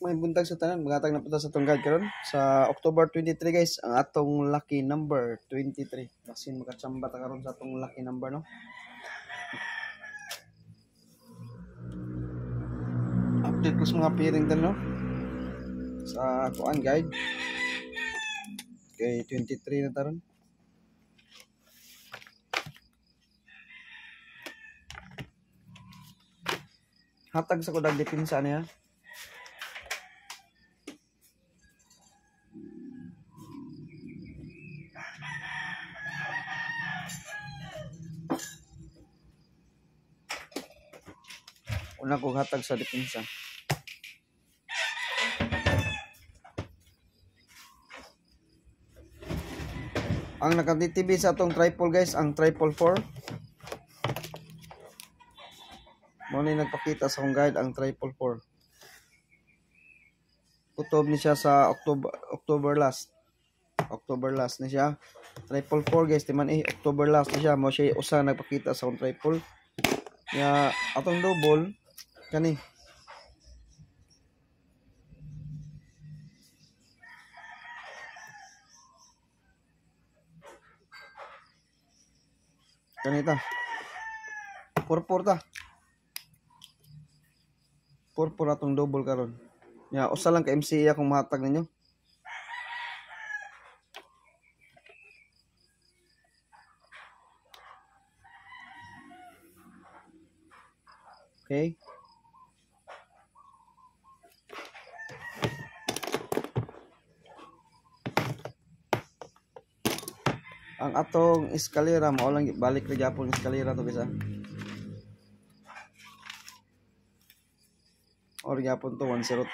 may buntag sa tanan, magatag na punta sa tong guide karon sa October 23 guys, ang atong lucky number 23. Basin makatsamba ta karon sa atong lucky number no. Update ko sa mga piring din no. Sa kuan guide. Okay, 23 na taron. Hatag sa kudag depensa niya. Una ko hatag sa depensa. Ang naka-DTV sa atong triple guys, ang triple 4. Mo ni nagpakita sa akong guide ang triple 4. Kutob ni siya sa October last. October last ni siya. Triple 4 guys, timan October last ni siya. Mo siya usa nagpakita sa akong triple. Ya atong double kani. Kanita. Purpur ta. Purpur atong double karon. Ya usa lang ka MC akong mahatag ninyo. Okay. Ang atong eskalera mao lang balik ra gyapon eskalera to guys. Or gyapon to 102.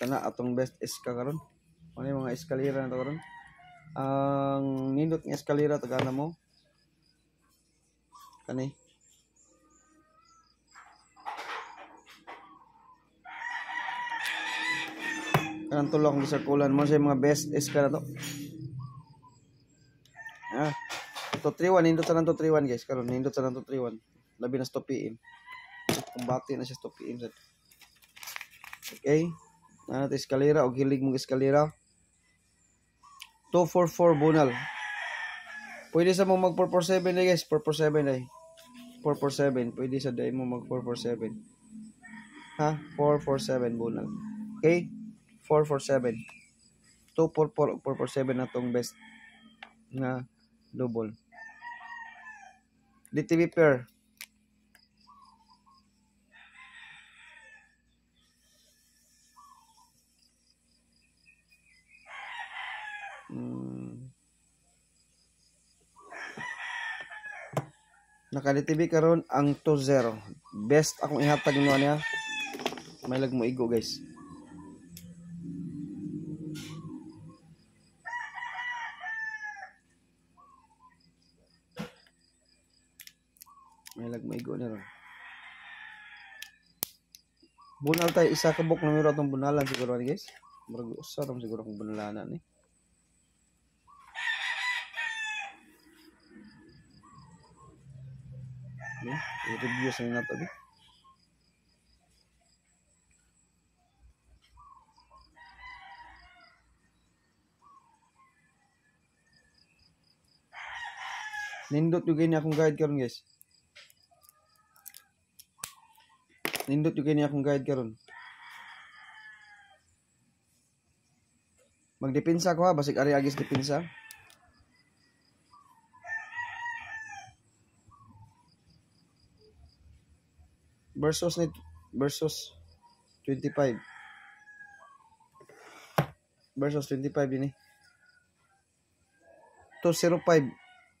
Kana atong best eska karon. Ano yung mga eskalera na to karon? Ang nindot nga eskalera tagana mo. Kani. Kanang tulo akong gisirkulan mo sa mga best eska na to. Ah, 231 nindot sa nang 231 guys karon nindot sa nang 231. Labi na sa 2 PM. Kumbati na siya sa 2 PM. Okay. Nato eskalera o hilig mong eskalera. 244 bunal. Pwede sa mo mag 447 na guys, 447 ay. 447, pwede sa day mo mag 447. Ha? 447 bunal. Okay? 447. 244 447 na tong best na double. DTV pair. Naka-DTV karon ang 2-0. Best akong ihatag nyo niya. May lag mo igo guys. May lag mo igo niya ron. Bunal tayo isa ka book numero atong bunalan siguro ni guys. Murag usa ram siguro kung bunalanan ni. I-review sa inyo na ito. Nindot yung ganyan akong guide karon guys. Nindot yung ganyan akong guide karon. Magdepensa ko ha, basig ari agis depensa. Versus 25. Versus 25 din eh. 205.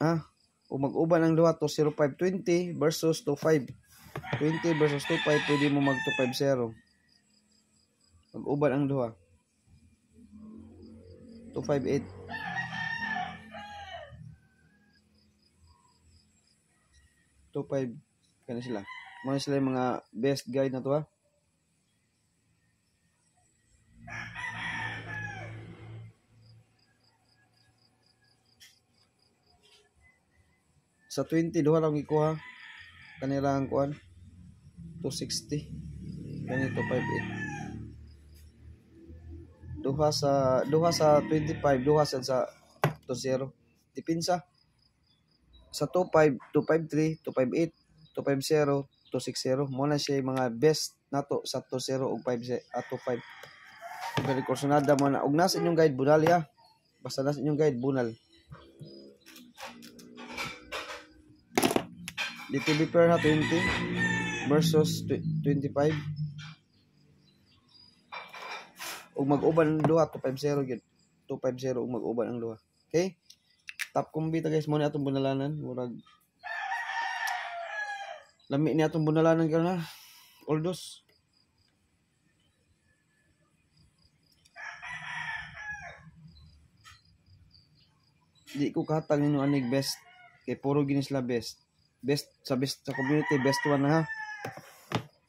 Ha? O mag-uban ang duha 205 20 versus 25. 20 versus 25 pwede mo mag 250. Mag-uban ang duha. 258. 25 kana sila. Mo sila yung mga best guide na to ha. sa 20 duha lang ikuha kanilang kuan 260 ganito 258 duha sa 25 duha sa 20 dipinsa sa 25 253 258 250 260 mo na siya mga best nato sa 20 ug 5 at 25 very kursunada mo na ug nasa inyong guide bunal ya basta nasa inyong guide bunal DTB pair na 20 versus 25 ug mag-uban ang duha 250 gyud 250 ug mag-uban ang duha okay top combi ta guys mo ni atong bunalanan murag lami ni atong bunalanan karon ha oldos di ko kahatag ninyo anig best kay puro ginis la best sa community best one na ha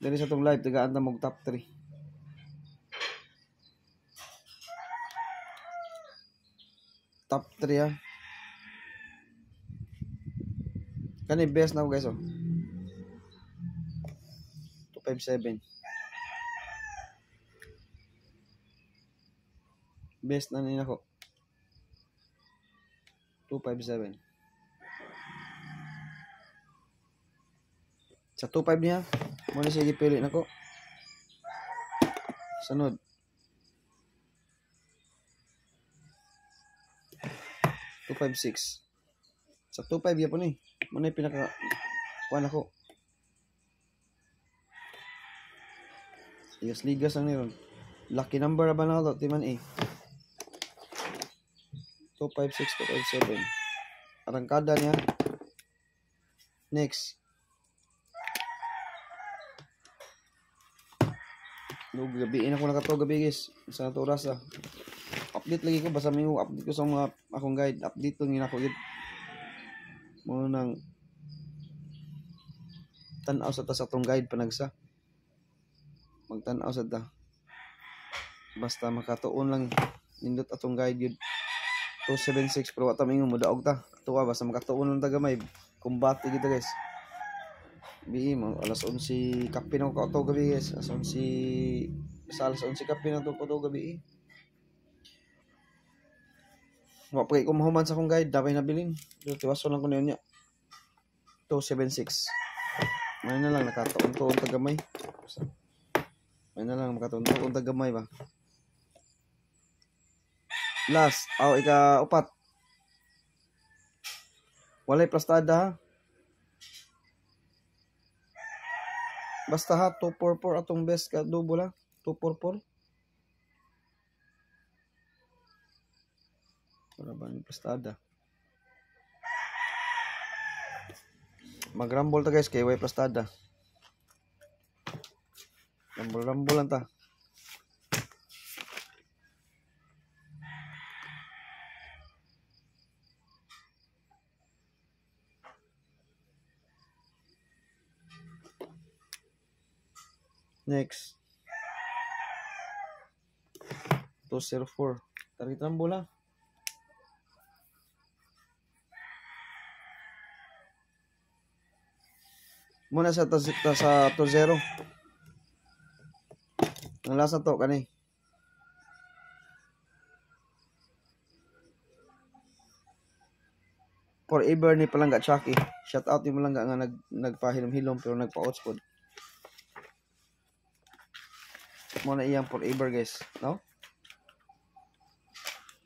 dali sa tong live tagaan ta mog top 3 top 3 ha kani best na ko guys oh 257 best na nila ko 257 sa 25 niya mo na siya gipili nako sunod 256 sa 25 yapon ni mo na pinaka kuan ako ligas lang niron lucky number ba na to timan 256 257 arangkada niya next gabiin ako nakato gabi guys sa nato oras update lagi ko basta may update ko sa mga akong guide update to ngina ko gid mo nang tan-aw sa ta sa tong guide panagsa magtan-aw sa ta basta makatuon lang nindot atong guide gid 276 pero wata mingon modaog ta tuwa basta makatuon lang ta gamay kumbate gid guys bi mo alas 11 kape na ko to gabi guys alas 11 sa alas 11 kape na to ko to gabi wa pa ko mahuman sa akong guide dapat nabilin tiwason lang ko niya 276 may na lang nakatuon-tuon ta gamay may na lang makatuon-tuon ta gamay ba last ika-4 walay plastada ha basta ha 244 atong best ka double ha 244 wala ba yung plastada mag-rumble ta guys kay way plastada rumble lang ta next 204 target rumble ha muna sa 20 ang last na to kani forever ni Palangga Chucky shout out ni Palangga nga nagpahilom-hilom pero nagpa-outs pod muna iyang forever guys no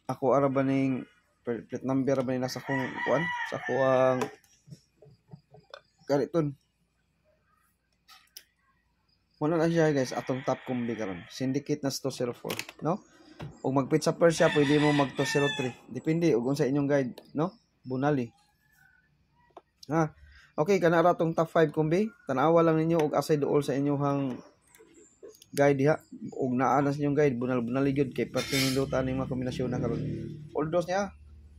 ako ara ba ning plate number ba ni nasa kong kuan sa kuang kariton muna na siya guys atong top combi karon syndicate na 204 no ug magpit sa Persia pwede mo mag 203 depende ug unsa inyong guide no bunali ha okay kana ra tong top 5 combi tan-awa lang ninyo ug asay duol sa inyong guide ha ug naa na sa inyong guide bunal-bunali gyud kay pati nindutan ning mga kombinasyon na karon all dos niya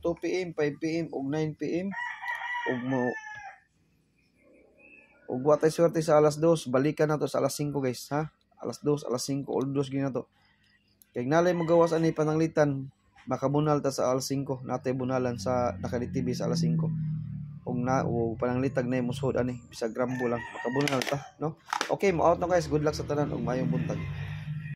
2 PM 5 PM ug 9 PM ug mo ug watay swerte sa alas 2 balikan na to sa alas 5 guys ha alas 2 alas 5 all dos gyud na to kay nalay magawas ani pananglitan makabunal ta sa alas 5 natay bunalan sa nakaditv sa alas 5 ug pananglitag na yung musod ani bisag grambo lang makabuna na ta no. Okay, mo out na guys, good luck sa tanan ug maayong buntag.